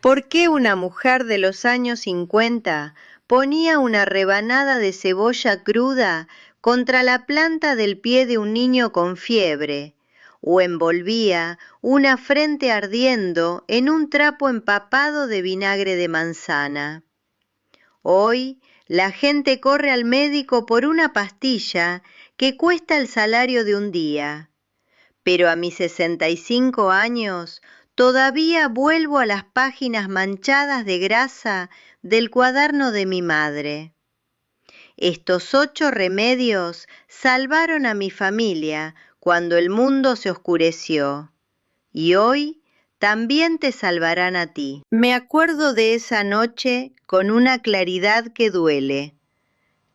¿Por qué una mujer de los años 50 ponía una rebanada de cebolla cruda contra la planta del pie de un niño con fiebre, o envolvía una frente ardiendo en un trapo empapado de vinagre de manzana? Hoy la gente corre al médico por una pastilla que cuesta el salario de un día. Pero a mis 65 años todavía vuelvo a las páginas manchadas de grasa del cuaderno de mi madre. Estos 8 remedios salvaron a mi familia cuando el mundo se oscureció. Y hoy también te salvarán a ti. Me acuerdo de esa noche con una claridad que duele.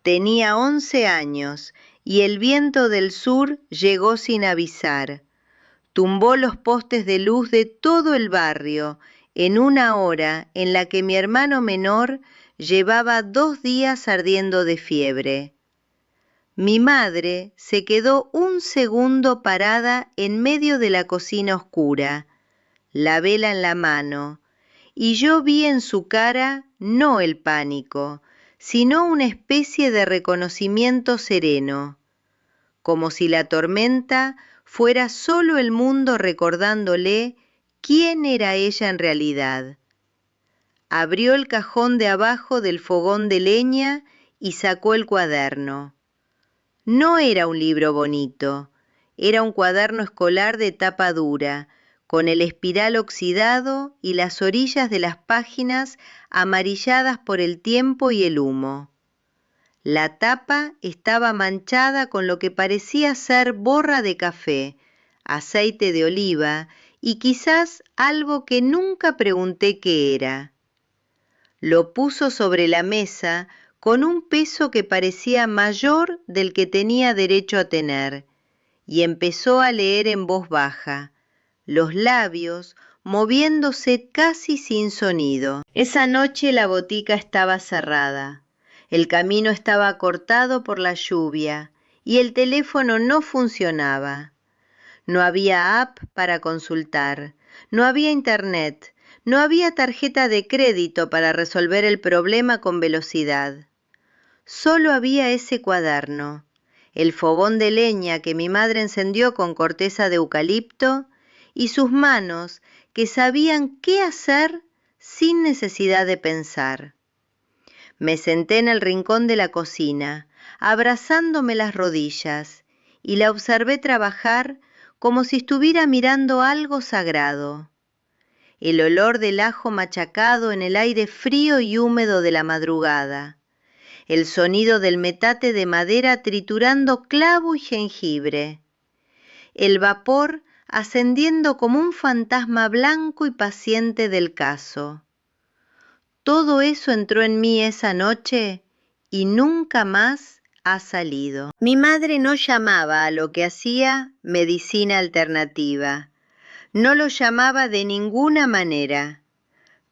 Tenía 11 años y el viento del sur llegó sin avisar. Tumbó los postes de luz de todo el barrio en una hora en la que mi hermano menor llevaba 2 días ardiendo de fiebre. Mi madre se quedó un segundo parada en medio de la cocina oscura, la vela en la mano, y yo vi en su cara no el pánico, sino una especie de reconocimiento sereno, como si la tormenta fuera solo el mundo recordándole quién era ella en realidad. Abrió el cajón de abajo del fogón de leña y sacó el cuaderno. No era un libro bonito, era un cuaderno escolar de tapa dura, con el espiral oxidado y las orillas de las páginas amarilladas por el tiempo y el humo. La tapa estaba manchada con lo que parecía ser borra de café, aceite de oliva y quizás algo que nunca pregunté qué era. Lo puso sobre la mesa con un peso que parecía mayor del que tenía derecho a tener, y empezó a leer en voz baja, los labios moviéndose casi sin sonido. Esa noche la botica estaba cerrada. El camino estaba cortado por la lluvia y el teléfono no funcionaba. No había app para consultar, no había internet, no había tarjeta de crédito para resolver el problema con velocidad. Solo había ese cuaderno, el fogón de leña que mi madre encendió con corteza de eucalipto y sus manos que sabían qué hacer sin necesidad de pensar. Me senté en el rincón de la cocina, abrazándome las rodillas, y la observé trabajar como si estuviera mirando algo sagrado. El olor del ajo machacado en el aire frío y húmedo de la madrugada, el sonido del metate de madera triturando clavo y jengibre, el vapor ascendiendo como un fantasma blanco y paciente del cazo. Todo eso entró en mí esa noche y nunca más ha salido. Mi madre no llamaba a lo que hacía medicina alternativa. No lo llamaba de ninguna manera.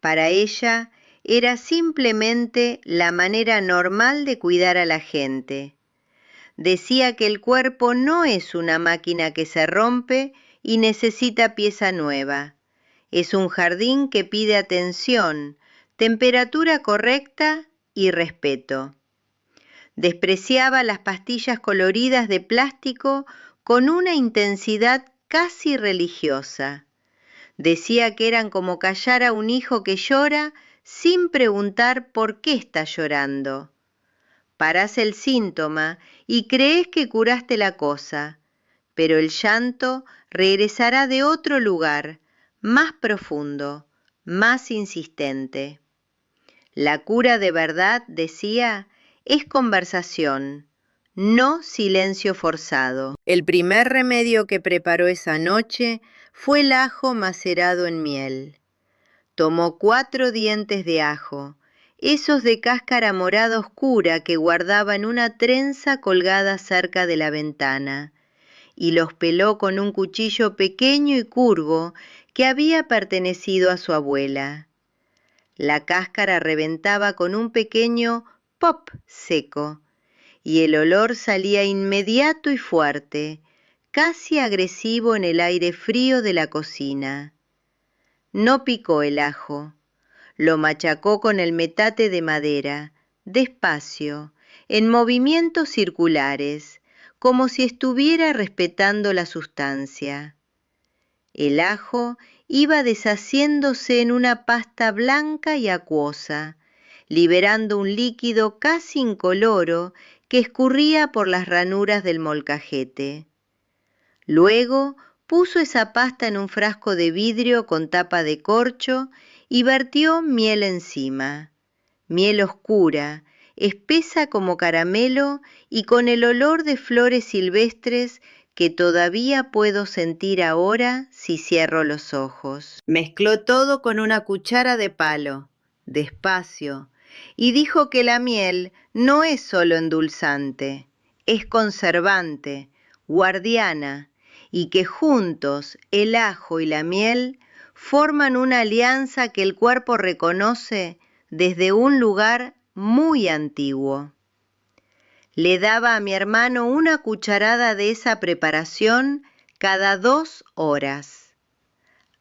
Para ella era simplemente la manera normal de cuidar a la gente. Decía que el cuerpo no es una máquina que se rompe y necesita pieza nueva. Es un jardín que pide atención, temperatura correcta y respeto. Despreciaba las pastillas coloridas de plástico con una intensidad casi religiosa. Decía que eran como callar a un hijo que llora sin preguntar por qué está llorando. Parás el síntoma y crees que curaste la cosa, pero el llanto regresará de otro lugar, más profundo, más insistente. La cura de verdad, decía, es conversación, no silencio forzado. El primer remedio que preparó esa noche fue el ajo macerado en miel. Tomó 4 dientes de ajo, esos de cáscara morada oscura que guardaba en una trenza colgada cerca de la ventana, y los peló con un cuchillo pequeño y curvo que había pertenecido a su abuela. La cáscara reventaba con un pequeño pop seco, y el olor salía inmediato y fuerte, casi agresivo en el aire frío de la cocina. No picó el ajo, Lo machacó con el metate de madera, despacio, en movimientos circulares, como si estuviera respetando la sustancia. El ajo iba deshaciéndose en una pasta blanca y acuosa, liberando un líquido casi incoloro que escurría por las ranuras del molcajete. Luego puso esa pasta en un frasco de vidrio con tapa de corcho y vertió miel encima. Miel oscura, espesa como caramelo y con el olor de flores silvestres que todavía puedo sentir ahora si cierro los ojos. Mezcló todo con una cuchara de palo, despacio, y dijo que la miel no es solo endulzante, es conservante, guardiana, y que juntos el ajo y la miel forman una alianza que el cuerpo reconoce desde un lugar muy antiguo. Le daba a mi hermano una cucharada de esa preparación cada 2 horas.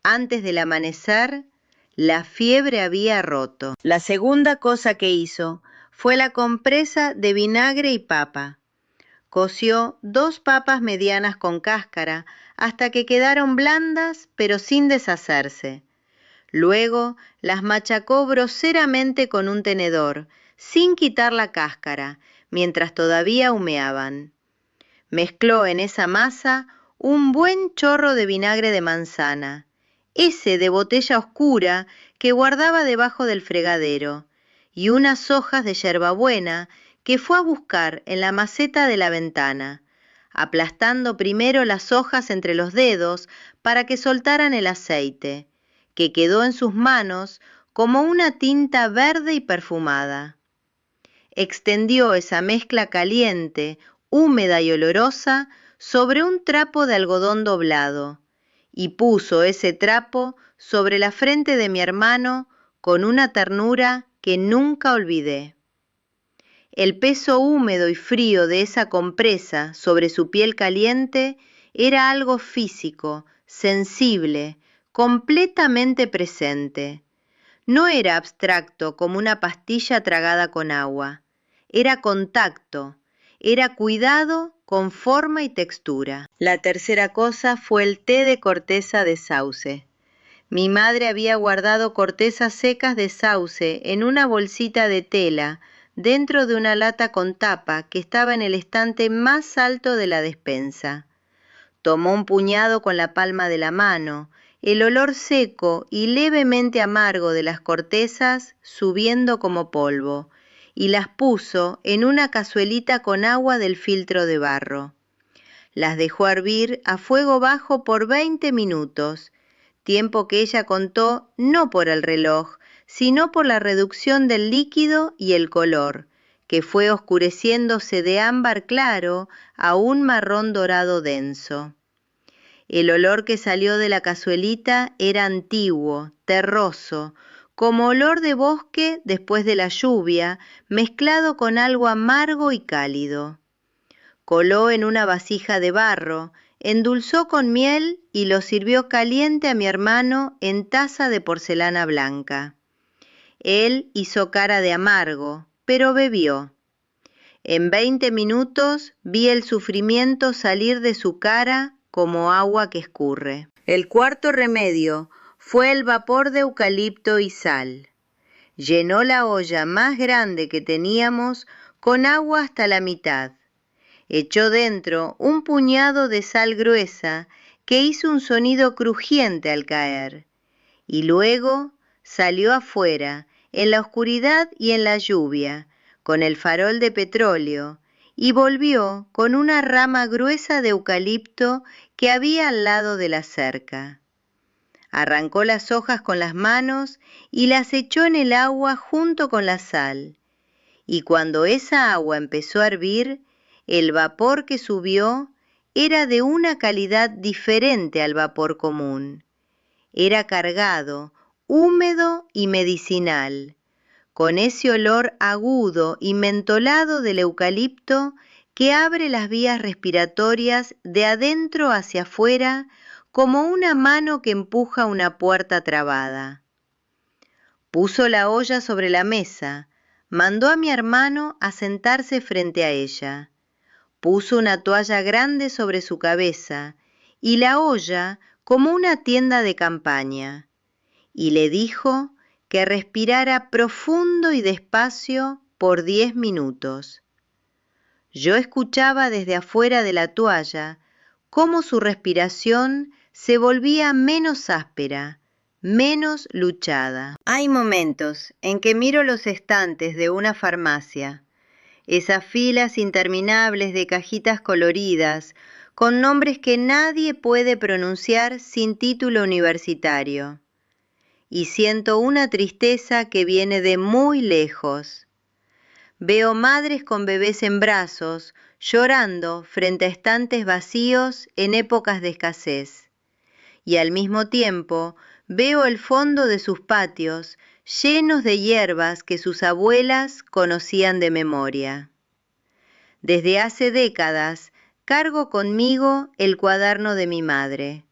Antes del amanecer, la fiebre había roto. La segunda cosa que hizo fue la compresa de vinagre y papa. Coció 2 papas medianas con cáscara hasta que quedaron blandas pero sin deshacerse. Luego las machacó groseramente con un tenedor, sin quitar la cáscara, mientras todavía humeaban. Mezcló en esa masa un buen chorro de vinagre de manzana, ese de botella oscura que guardaba debajo del fregadero, y unas hojas de yerbabuena que fue a buscar en la maceta de la ventana, aplastando primero las hojas entre los dedos para que soltaran el aceite, que quedó en sus manos como una tinta verde y perfumada. Extendió esa mezcla caliente, húmeda y olorosa sobre un trapo de algodón doblado y puso ese trapo sobre la frente de mi hermano con una ternura que nunca olvidé. El peso húmedo y frío de esa compresa sobre su piel caliente era algo físico, sensible, completamente presente. No era abstracto como una pastilla tragada con agua. Era contacto, era cuidado con forma y textura. La tercera cosa fue el té de corteza de sauce. Mi madre había guardado cortezas secas de sauce en una bolsita de tela dentro de una lata con tapa que estaba en el estante más alto de la despensa. Tomó un puñado con la palma de la mano, el olor seco y levemente amargo de las cortezas subiendo como polvo, y las puso en una cazuelita con agua del filtro de barro. Las dejó hervir a fuego bajo por 20 minutos, tiempo que ella contó no por el reloj, sino por la reducción del líquido y el color, que fue oscureciéndose de ámbar claro a un marrón dorado denso. El olor que salió de la cazuelita era antiguo, terroso, como olor de bosque después de la lluvia, mezclado con algo amargo y cálido. Coló en una vasija de barro, endulzó con miel y lo sirvió caliente a mi hermano en taza de porcelana blanca. Él hizo cara de amargo, pero bebió. En 20 minutos vi el sufrimiento salir de su cara como agua que escurre. El cuarto remedio fue el vapor de eucalipto y sal. Llenó la olla más grande que teníamos con agua hasta la mitad. Echó dentro un puñado de sal gruesa que hizo un sonido crujiente al caer, y luego salió afuera, en la oscuridad y en la lluvia, con el farol de petróleo, y volvió con una rama gruesa de eucalipto que había al lado de la cerca. Arrancó las hojas con las manos y las echó en el agua junto con la sal, y cuando esa agua empezó a hervir, el vapor que subió era de una calidad diferente al vapor común. Era cargado, húmedo y medicinal, con ese olor agudo y mentolado del eucalipto que abre las vías respiratorias de adentro hacia afuera como una mano que empuja una puerta trabada. Puso la olla sobre la mesa, mandó a mi hermano a sentarse frente a ella, puso una toalla grande sobre su cabeza y la olla como una tienda de campaña, y le dijo que respirara profundo y despacio por 10 minutos. Yo escuchaba desde afuera de la toalla cómo su respiración se volvía menos áspera, menos luchada. Hay momentos en que miro los estantes de una farmacia, esas filas interminables de cajitas coloridas con nombres que nadie puede pronunciar sin título universitario, y siento una tristeza que viene de muy lejos. Veo madres con bebés en brazos llorando frente a estantes vacíos en épocas de escasez, y al mismo tiempo veo el fondo de sus patios llenos de hierbas que sus abuelas conocían de memoria. Desde hace décadas cargo conmigo el cuaderno de mi madre,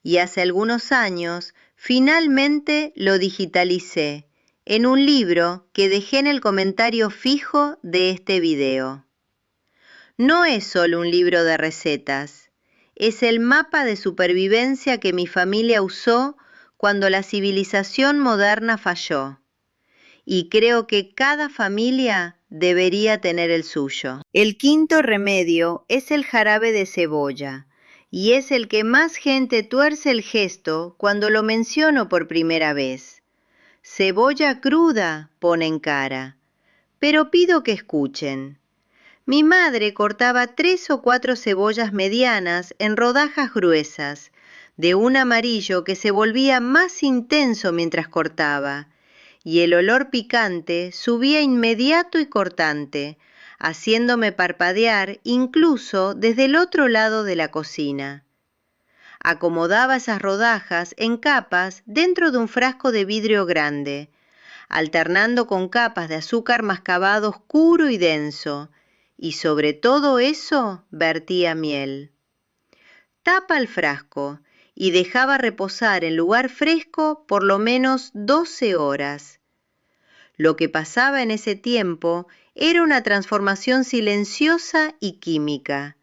y hace algunos años finalmente lo digitalicé en un libro que dejé en el comentario fijo de este video. No es solo un libro de recetas, es el mapa de supervivencia que mi familia usó cuando la civilización moderna falló, y creo que cada familia debería tener el suyo. El quinto remedio es el jarabe de cebolla, y es el que más gente tuerce el gesto cuando lo menciono por primera vez. Cebolla cruda, ponen cara, pero pido que escuchen. Mi madre cortaba 3 o 4 cebollas medianas en rodajas gruesas, de un amarillo que se volvía más intenso mientras cortaba, y el olor picante subía inmediato y cortante, haciéndome parpadear incluso desde el otro lado de la cocina. Acomodaba esas rodajas en capas dentro de un frasco de vidrio grande, alternando con capas de azúcar mascabado oscuro y denso, y sobre todo eso vertía miel. Tapa el frasco y dejaba reposar en lugar fresco por lo menos 12 horas. Lo que pasaba en ese tiempo era una transformación silenciosa y química.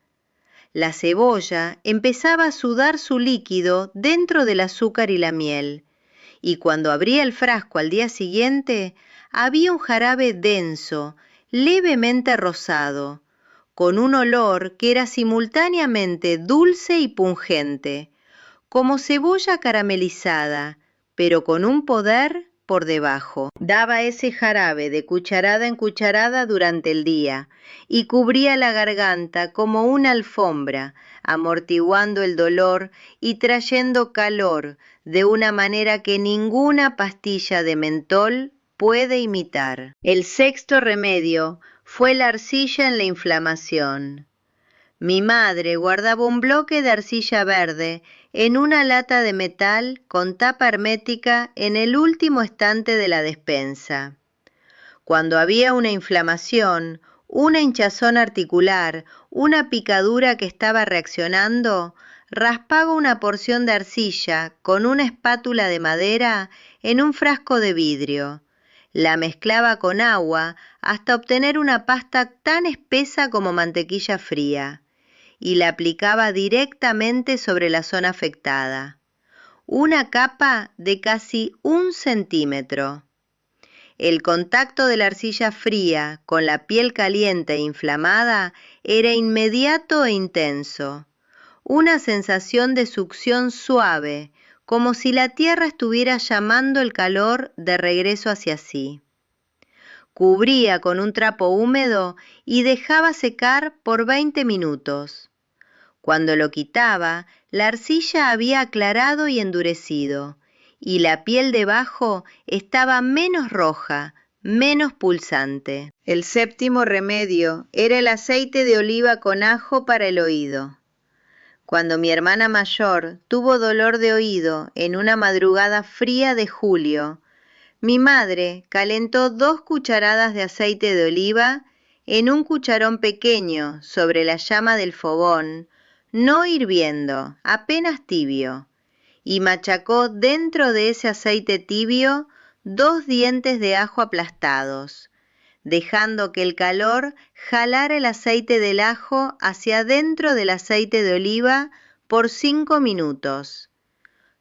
La cebolla empezaba a sudar su líquido dentro del azúcar y la miel, y cuando abría el frasco al día siguiente, había un jarabe denso, levemente rosado, con un olor que era simultáneamente dulce y pungente, como cebolla caramelizada, pero con un poder por debajo. Daba ese jarabe de cucharada en cucharada durante el día y cubría la garganta como una alfombra, amortiguando el dolor y trayendo calor de una manera que ninguna pastilla de mentol puede imitar. El sexto remedio fue la arcilla en la inflamación. Mi madre guardaba un bloque de arcilla verde en una lata de metal con tapa hermética en el último estante de la despensa. Cuando había una inflamación, una hinchazón articular, una picadura que estaba reaccionando, raspaba una porción de arcilla con una espátula de madera en un frasco de vidrio. La mezclaba con agua hasta obtener una pasta tan espesa como mantequilla fría, y la aplicaba directamente sobre la zona afectada. Una capa de casi 1 centímetro. El contacto de la arcilla fría con la piel caliente e inflamada era inmediato e intenso. Una sensación de succión suave, como si la tierra estuviera llamando el calor de regreso hacia sí. Cubría con un trapo húmedo y dejaba secar por 20 minutos. Cuando lo quitaba, la arcilla había aclarado y endurecido, y la piel debajo estaba menos roja, menos pulsante. El séptimo remedio era el aceite de oliva con ajo para el oído. Cuando mi hermana mayor tuvo dolor de oído en una madrugada fría de julio, mi madre calentó 2 cucharadas de aceite de oliva en un cucharón pequeño sobre la llama del fogón, no hirviendo, apenas tibio, y machacó dentro de ese aceite tibio 2 dientes de ajo aplastados, dejando que el calor jalara el aceite del ajo hacia adentro del aceite de oliva por 5 minutos.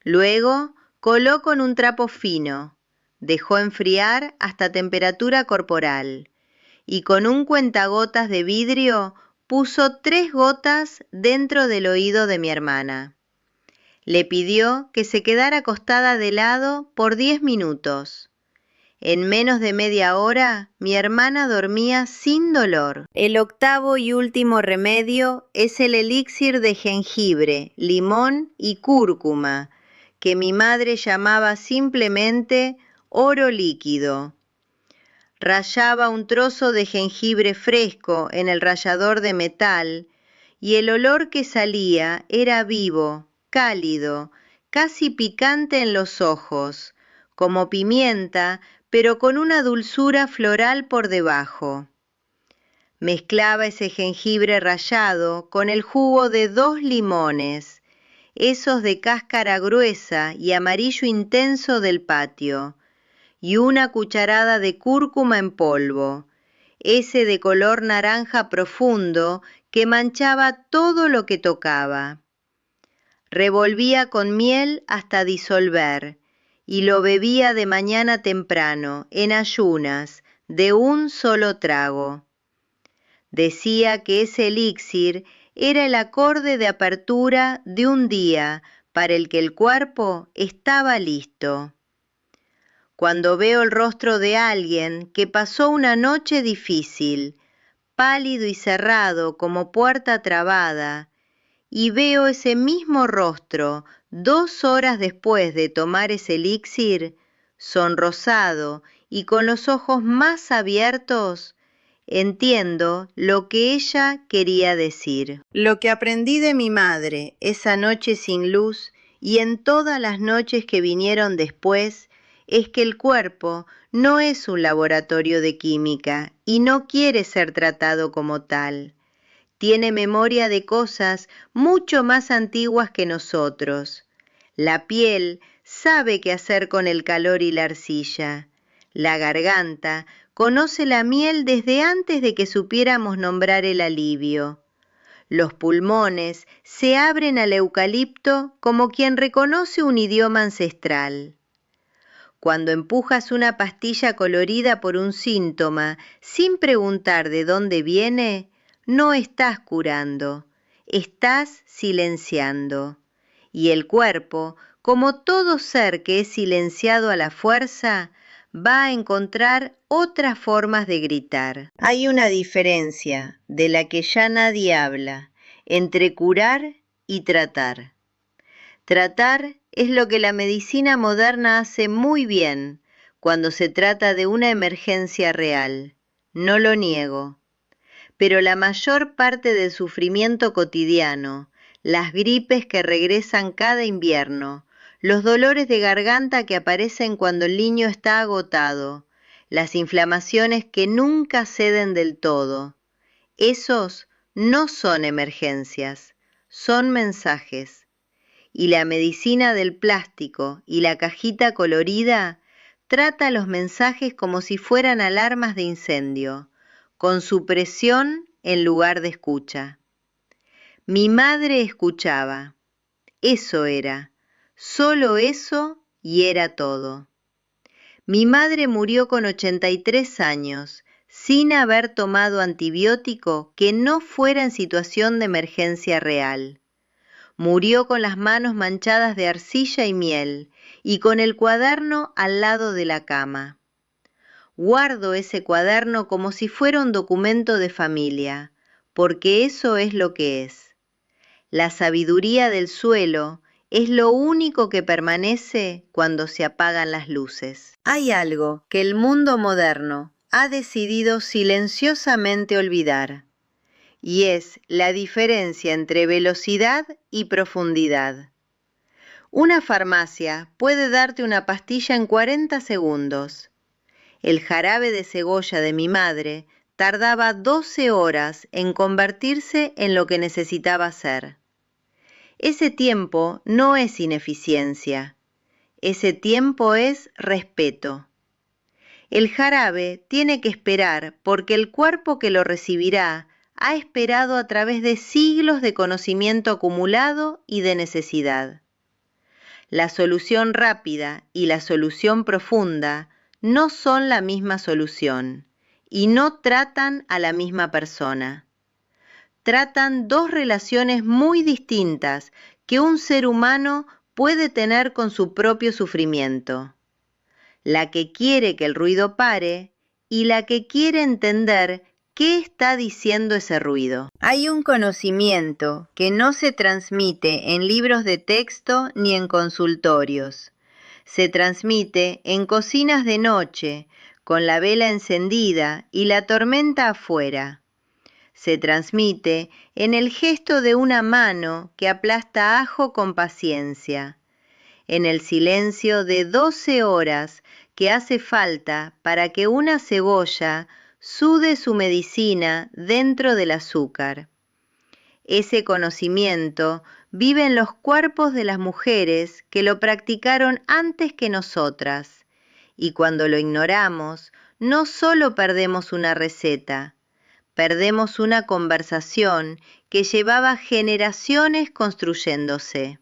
Luego coló con un trapo fino, dejó enfriar hasta temperatura corporal y con un cuentagotas de vidrio puso 3 gotas dentro del oído de mi hermana. Le pidió que se quedara acostada de lado por 10 minutos. En menos de media hora, mi hermana dormía sin dolor. El octavo y último remedio es el elixir de jengibre, limón y cúrcuma, que mi madre llamaba simplemente oro líquido. Rallaba un trozo de jengibre fresco en el rallador de metal y el olor que salía era vivo, cálido, casi picante en los ojos, como pimienta, pero con una dulzura floral por debajo. Mezclaba ese jengibre rallado con el jugo de 2 limones, esos de cáscara gruesa y amarillo intenso del patio, y una cucharada de cúrcuma en polvo, ese de color naranja profundo que manchaba todo lo que tocaba. Revolvía con miel hasta disolver, y lo bebía de mañana temprano, en ayunas, de un solo trago. Decía que ese elixir era el acorde de apertura de un día para el que el cuerpo estaba listo. Cuando veo el rostro de alguien que pasó una noche difícil, pálido y cerrado como puerta trabada, y veo ese mismo rostro 2 horas después de tomar ese elixir, sonrosado y con los ojos más abiertos, entiendo lo que ella quería decir. Lo que aprendí de mi madre esa noche sin luz y en todas las noches que vinieron después es que el cuerpo no es un laboratorio de química y no quiere ser tratado como tal. Tiene memoria de cosas mucho más antiguas que nosotros. La piel sabe qué hacer con el calor y la arcilla. La garganta conoce la miel desde antes de que supiéramos nombrar el alivio. Los pulmones se abren al eucalipto como quien reconoce un idioma ancestral. Cuando empujas una pastilla colorida por un síntoma sin preguntar de dónde viene, no estás curando, estás silenciando. Y el cuerpo, como todo ser que es silenciado a la fuerza, va a encontrar otras formas de gritar. Hay una diferencia, de la que ya nadie habla, entre curar y tratar. Tratar es lo que la medicina moderna hace muy bien cuando se trata de una emergencia real. No lo niego. Pero la mayor parte del sufrimiento cotidiano, las gripes que regresan cada invierno, los dolores de garganta que aparecen cuando el niño está agotado, las inflamaciones que nunca ceden del todo, esos no son emergencias, son mensajes. Y la medicina del plástico y la cajita colorida trata los mensajes como si fueran alarmas de incendio, con supresión en lugar de escucha. Mi madre escuchaba. Eso era, solo eso y era todo. Mi madre murió con 83 años, sin haber tomado antibiótico que no fuera en situación de emergencia real. Murió con las manos manchadas de arcilla y miel y con el cuaderno al lado de la cama. Guardo ese cuaderno como si fuera un documento de familia, porque eso es lo que es. La sabiduría del suelo es lo único que permanece cuando se apagan las luces. Hay algo que el mundo moderno ha decidido silenciosamente olvidar, y es la diferencia entre velocidad y profundidad. Una farmacia puede darte una pastilla en 40 segundos. El jarabe de cebolla de mi madre tardaba 12 horas en convertirse en lo que necesitaba ser. Ese tiempo no es ineficiencia. Ese tiempo es respeto. El jarabe tiene que esperar porque el cuerpo que lo recibirá ha esperado a través de siglos de conocimiento acumulado y de necesidad. La solución rápida y la solución profunda no son la misma solución y no tratan a la misma persona. Tratan dos relaciones muy distintas que un ser humano puede tener con su propio sufrimiento. La que quiere que el ruido pare y la que quiere entender qué está diciendo ese ruido. Hay un conocimiento que no se transmite en libros de texto ni en consultorios. Se transmite en cocinas de noche, con la vela encendida y la tormenta afuera. Se transmite en el gesto de una mano que aplasta ajo con paciencia, en el silencio de 12 horas que hace falta para que una cebolla sude su medicina dentro del azúcar. Ese conocimiento vive en los cuerpos de las mujeres que lo practicaron antes que nosotras, y cuando lo ignoramos, no solo perdemos una receta, perdemos una conversación que llevaba generaciones construyéndose.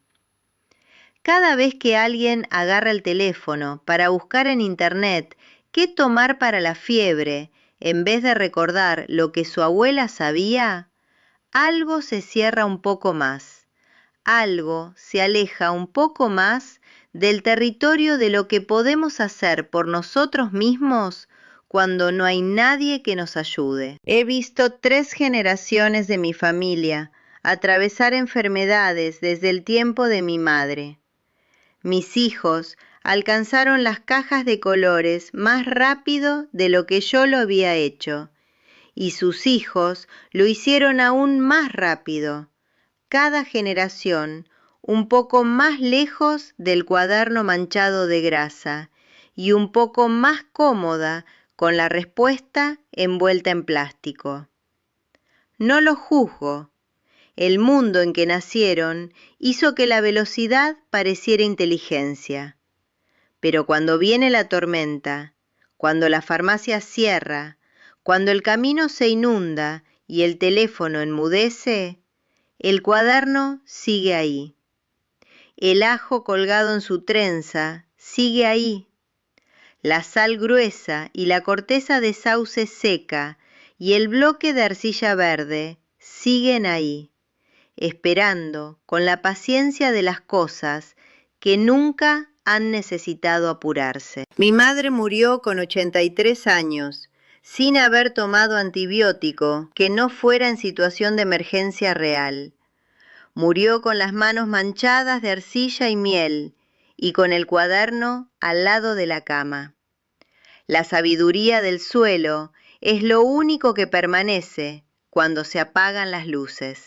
Cada vez que alguien agarra el teléfono para buscar en internet qué tomar para la fiebre, en vez de recordar lo que su abuela sabía, algo se cierra un poco más, algo se aleja un poco más del territorio de lo que podemos hacer por nosotros mismos cuando no hay nadie que nos ayude. He visto 3 generaciones de mi familia atravesar enfermedades desde el tiempo de mi madre. Mis hijos alcanzaron las cajas de colores más rápido de lo que yo lo había hecho, y sus hijos lo hicieron aún más rápido, cada generación un poco más lejos del cuaderno manchado de grasa y un poco más cómoda con la respuesta envuelta en plástico. No los juzgo. El mundo en que nacieron hizo que la velocidad pareciera inteligencia. Pero cuando viene la tormenta, cuando la farmacia cierra, cuando el camino se inunda y el teléfono enmudece, el cuaderno sigue ahí. El ajo colgado en su trenza sigue ahí. La sal gruesa y la corteza de sauce seca y el bloque de arcilla verde siguen ahí, esperando con la paciencia de las cosas que nunca han necesitado apurarse. Mi madre murió con 83 años, sin haber tomado antibiótico que no fuera en situación de emergencia real. Murió con las manos manchadas de arcilla y miel y con el cuaderno al lado de la cama. La sabiduría del suelo es lo único que permanece cuando se apagan las luces.